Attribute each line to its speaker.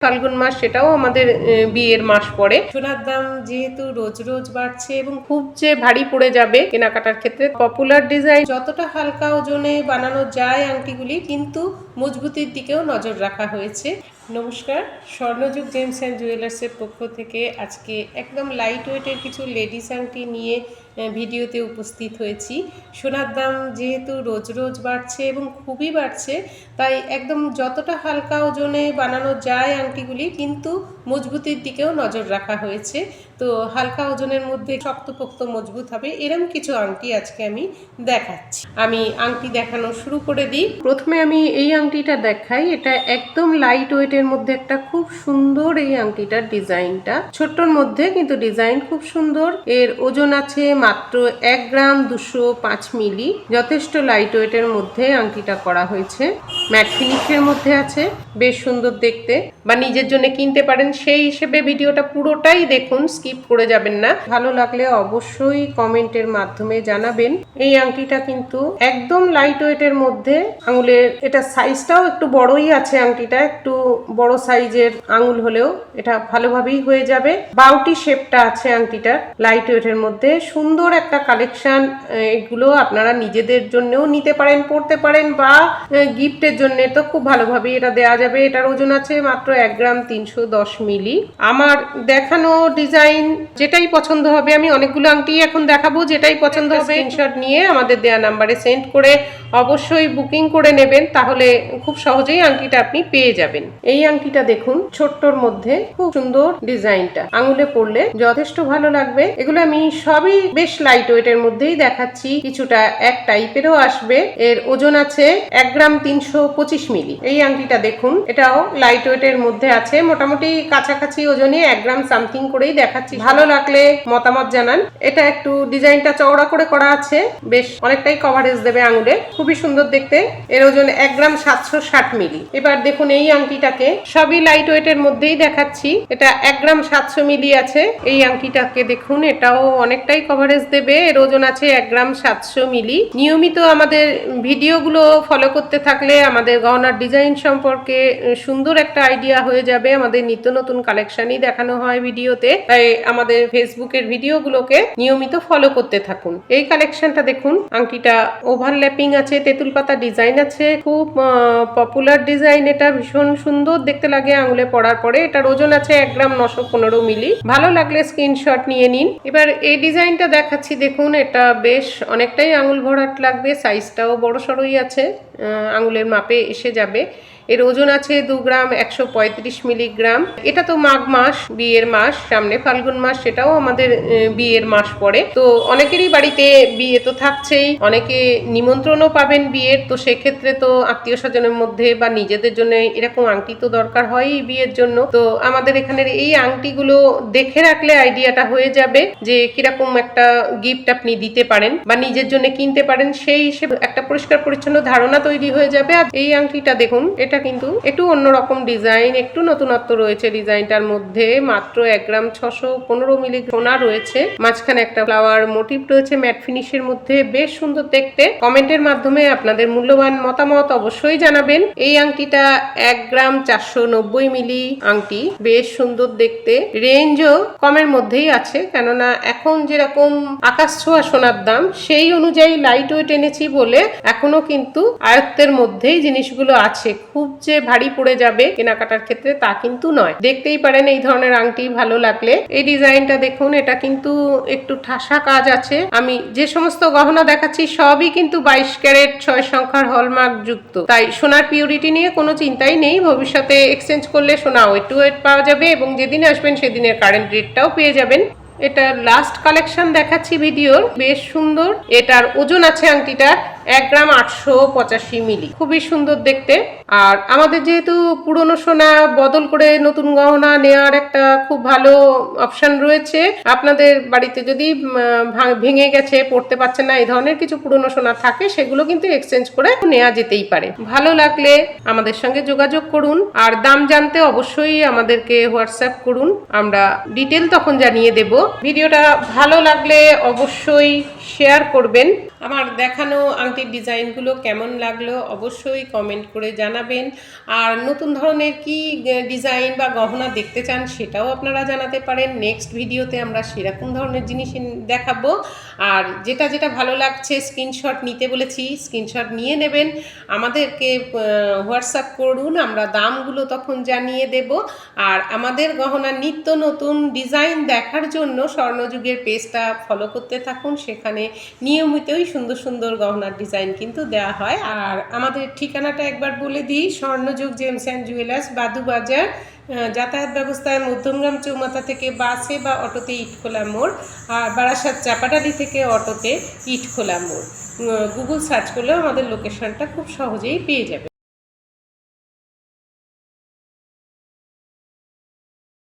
Speaker 1: ফাল্গুন মাস, সেটাও আমাদের বিয়ের মাস পড়ে। সোনার দাম যেহেতু রোজ রোজ বাড়ছে এবং খুব যে ভারী পড়ে যাবে কেনাকাটার ক্ষেত্রে, পপুলার ডিজাইন যতটা হালকা ওজনে বানানো যায় আংটিগুলি, কিন্তু মজবুতির দিকেও নজর রাখা হয়েছে। নমস্কার, স্বর্ণযুগ জেমস অ্যান্ড জুয়েলার্সের পক্ষ থেকে আজকে একদম লাইট ওয়েটের কিছু লেডিস আংটি নিয়ে ভিডিওতে উপস্থিত হয়েছি। সোনার দাম যেহেতু রোজ রোজ বাড়ছে এবং খুবই বাড়ছে, তাই একদম যতটা হালকা ওজনে বানানো যায় আংটিগুলি, কিন্তু মজবুতির দিকেও নজর রাখা হয়েছে। তো হালকা ওজনের মধ্যে শক্তপোক্ত মজবুত হবে এরকম কিছু আংটি আজকে আমি দেখাচ্ছি। আমি আংটি দেখানো শুরু করে দিই। প্রথমে আমি এই আংটিটা দেখাই। এটা একদম লাইট ওয়েটের মধ্যে একটা খুব সুন্দর এই আংটিটার ডিজাইনটা, ছোট্টর মধ্যে কিন্তু ডিজাইন খুব সুন্দর। এর ওজন আছে মাত্র 1 গ্রাম 205 মিলি। যথেষ্ট লাইট ওয়েটের মধ্যে আংটিটা করা হয়েছে, ম্যাট ফিনিশের মধ্যে আছে, বেশ সুন্দর দেখতে। বা নিজের জন্য কিনতে পারেন, সেই হিসেবে ভিডিওটা পুরোটাই দেখুন, স্কিপ করে যাবেন না। ভালো লাগলে অবশ্যই কমেন্টের মাধ্যমে জানাবেন। এই আংটিটা কিন্তু একদম লাইট ওয়েটের মধ্যে, আঙুলের এটা সাইজটাও একটু বড়ই আছে। আংটিটা একটু বড় সাইজের আঙুল হলেও এটা ভালোভাবেই হয়ে যাবে। বাউটি শেপটা আছে আংটিটার, লাইট ওয়েটের মধ্যে সুন্দর একটা কালেকশন। এগুলো আপনারা নিজেদের জন্যও নিতে পারেন, পড়তে পারেন, বা গিফটের জন্য তো খুব ভালোভাবেই এটা দেওয়া যাবে। এটার ওজন আছে মাত্র 1 গ্রাম 310 মিলি। আমার দেখানো ডিজাইন যেটাই পছন্দ হবে, আমি অনেকগুলো আংটি এখন দেখাবো, যেটাই পছন্দ হবে স্ক্রিনশট নিয়ে আমাদের দেওয়া নাম্বারে সেন্ড করে অবশ্যই বুকিং করে নেবেন, তাহলে খুব সহজেই আংটিটা আপনি পেয়ে যাবেন। এই আংটিটা দেখুন, ছোট্টর মধ্যে খুব সুন্দর ডিজাইনটা, আঙুলে পরলে যথেষ্ট ভালো লাগবে। এগুলো আমি সবই বেশ লাইট ওয়েটের মধ্যেই দেখাচ্ছি, কিছুটা এক টাইপেরও আসবে। এর ওজন আছে 1 গ্রাম 325 মিলি। এই আংটিটা দেখুন, এটাও লাইট ওয়েটের মধ্যে আছে, মোটামুটি কাছাকাছি ওজনে 1 গ্রাম সামথিং করেই দেখাচ্ছি। ভালো লাগলে মতামত জানান। এটা একটু ডিজাইনটা চওড়া করে করা আছে, বেশ অনেকটাই কভারেজ দেবে আঙুলে, খুবই সুন্দর দেখতে। এর ওজন 1 গ্রাম 760 মিলি। এবার দেখুন এই আংটিটাকে, সবই লাইট ওয়েটের মধ্যেই দেখাচ্ছি। এটা 1 গ্রাম 700 মিলি আছে। এই আংটিটাকে দেখুন, এটাও অনেকটাই কভারেজ দেবে। এর ওজন আছে 1 গ্রাম 700 মিলি। নিয়মিত আমাদের ভিডিওগুলো ফলো করতে থাকলে আমাদের গহনার ডিজাইন সম্পর্কে সুন্দর একটা আইডিয়া হয়ে যাবে। আমাদের নিত্য নতুন কালেকশনই দেখানো হয় ভিডিওতে, তাই আমাদের ফেসবুকের ভিডিওগুলোকে নিয়মিত ফলো করতে থাকুন। এই কালেকশনটা দেখুন, আংটিটা ওভারল্যাপিং আছে, তেঁতুল পাতা ডিজাইন আছে, খুব পপুলার ডিজাইন। এটা ভীষণ সুন্দর দেখতে লাগে আঙুলে পরার পরে। এটার ওজন আছে 1 গ্রাম 915 মিলি। ভালো লাগলে স্ক্রিনশট নিয়ে নিন। এবার এই ডিজাইনটা দেখাচ্ছি, দেখুন এটা বেশ অনেকটাই আঙুল ভরাট লাগবে, সাইজটাও বড় সড়ই আছে, আঙুলের মাপে এসে যাবে। এর ওজন আছে 2 গ্রাম 135 মিলিগ্রাম। এটা তো মাঘ মাস, বিয়ের মাস, সামনে ফাল্গুন মাস, সেটাও আমাদের বিয়ের মাস পড়ে। তো অনেকেরই বাড়িতে বিয়ে তো থাকছেই, অনেকে নিমন্ত্রণও পাবেন বিয়ের। তো সেক্ষেত্রে তো আত্মীয় স্বজনের মধ্যে বা নিজেদের জন্য এরকম আংটি তো দরকার হয় বিয়ের জন্য। তো আমাদের এখানের এই আংটিগুলো দেখে রাখলে আইডিয়াটা হয়ে যাবে যে কিরকম একটা গিফট আপনি দিতে পারেন বা নিজের জন্য কিনতে পারেন, সেই হিসেবে একটা পরিষ্কার পরিচ্ছন্ন ধারণা তৈরি হয়ে যাবে। আর এই আংটিটা দেখুন, এটা কিন্তু একটু অন্যরকম ডিজাইন, একটু নতুনত্ব রয়েছে ডিজাইনটার মধ্যে। মাত্র 1 গ্রাম 615 মিলি সোনা রয়েছে, মাঝখানে একটা ফ্লাওয়ার মোটিভ রয়েছে, ম্যাট ফিনিশের মধ্যে, বেশ সুন্দর দেখতে। কমেন্টের মাধ্যমে আপনাদের মূল্যবান মতামত অবশ্যই জানাবেন। এই আংটিটা 1 গ্রাম 490 মিলি আংটি, বেশ সুন্দর দেখতে। রেঞ্জও কমের মধ্যেই আছে, কেননা এখন যেরকম আকাশ ছোঁয়া সোনার দাম, সেই অনুযায়ী লাইট ওয়েট এনেছি বলে এখনো কিন্তু আয়ত্তের মধ্যেই জিনিসগুলো আছে। খুব যে ভারী পড়ে যাবে কেনাকাটার ক্ষেত্রে তা কিন্তু নয়। দেখতেই পারেন এই ধরনের আংটি ভালো লাগলে। এই ডিজাইনটা দেখুন, এটা কিন্তু একটু ঠাসা কাজ আছে। আমি যে সমস্ত গহনা দেখাচ্ছি সবই কিন্তু 22 ক্যারেট 6 সংখ্যার হলমার্ক যুক্ত, তাই সোনার পিউরিটি নিয়ে কোনো চিন্তাই নেই। ভবিষ্যতে এক্সচেঞ্জ করলে সোনা ওয়েট টু ওয়েট পাওয়া যাবে এবং যেদিন আসবেন সেদিনের কারেন্ট রেটটাও পেয়ে যাবেন। এটা লাস্ট কালেকশন দেখাচ্ছি ভিডিওর, বেশ সুন্দর। এটার ওজন আছে আংটিটার 1 গ্রাম 885 মিলি, খুবই সুন্দর দেখতে। আর আমাদের যেহেতু পুরনো সোনা বদল করে নতুন গহনা নেওয়ার একটা খুব ভালো অপশন রয়েছে। আপনাদের বাড়িতে যদি ভেঙে গেছে, পড়তে পারছেন না, এই ধরনের কিছু পুরনো সোনা থাকে, সেগুলো কিন্তু এক্সচেঞ্জ করে নেওয়া যেতেই পারে। ভালো লাগলে আমাদের সঙ্গে যোগাযোগ করুন, আর দাম জানতে অবশ্যই আমাদেরকে হোয়াটসঅ্যাপ করুন, আমরা ডিটেল তখন জানিয়ে দেব। ভিডিওটা ভালো লাগলে অবশ্যই শেয়ার করবেন। আমার দেখানো আংটির ডিজাইনগুলো কেমন লাগলো অবশ্যই কমেন্ট করে জানাবেন। আর নতুন ধরনের কি ডিজাইন বা গহনা দেখতে চান সেটাও আপনারা জানাতে পারেন। নেক্সট ভিডিওতে আমরা সেরকম ধরনের জিনিস দেখাবো। আর যেটা যেটা ভালো লাগছে স্ক্রিনশট নিতে বলেছি, স্ক্রিনশট নিয়ে নেবেন, আমাদেরকে হোয়াটসঅ্যাপ করুন, আমরা দামগুলো তখন জানিয়ে দেব। আর আমাদের গহনার নিত্য নতুন ডিজাইন দেখার জন্য স্বর্ণযুগের পেজটা ফলো করতে থাকুন, সেখানে নিয়মিতই সুন্দর সুন্দর গহনার ডিজাইন কিন্তু দেওয়া হয়। আর আমাদের ঠিকানাটা একবার বলে দিই, স্বর্ণযুগ জেমস অ্যান্ড জুয়েলার্স, বাদুবাজার। যাতায়াত ব্যবস্থায় মধ্যমগ্রাম চৌমাথা থেকে বাসে বা অটোতে ইটখোলা মোড়, আর বারাসাত চাপাডালি থেকে অটোতে ইটখোলা মোড়। গুগল সার্চ করলেও আমাদের লোকেশনটা খুব সহজেই পেয়ে যাবে।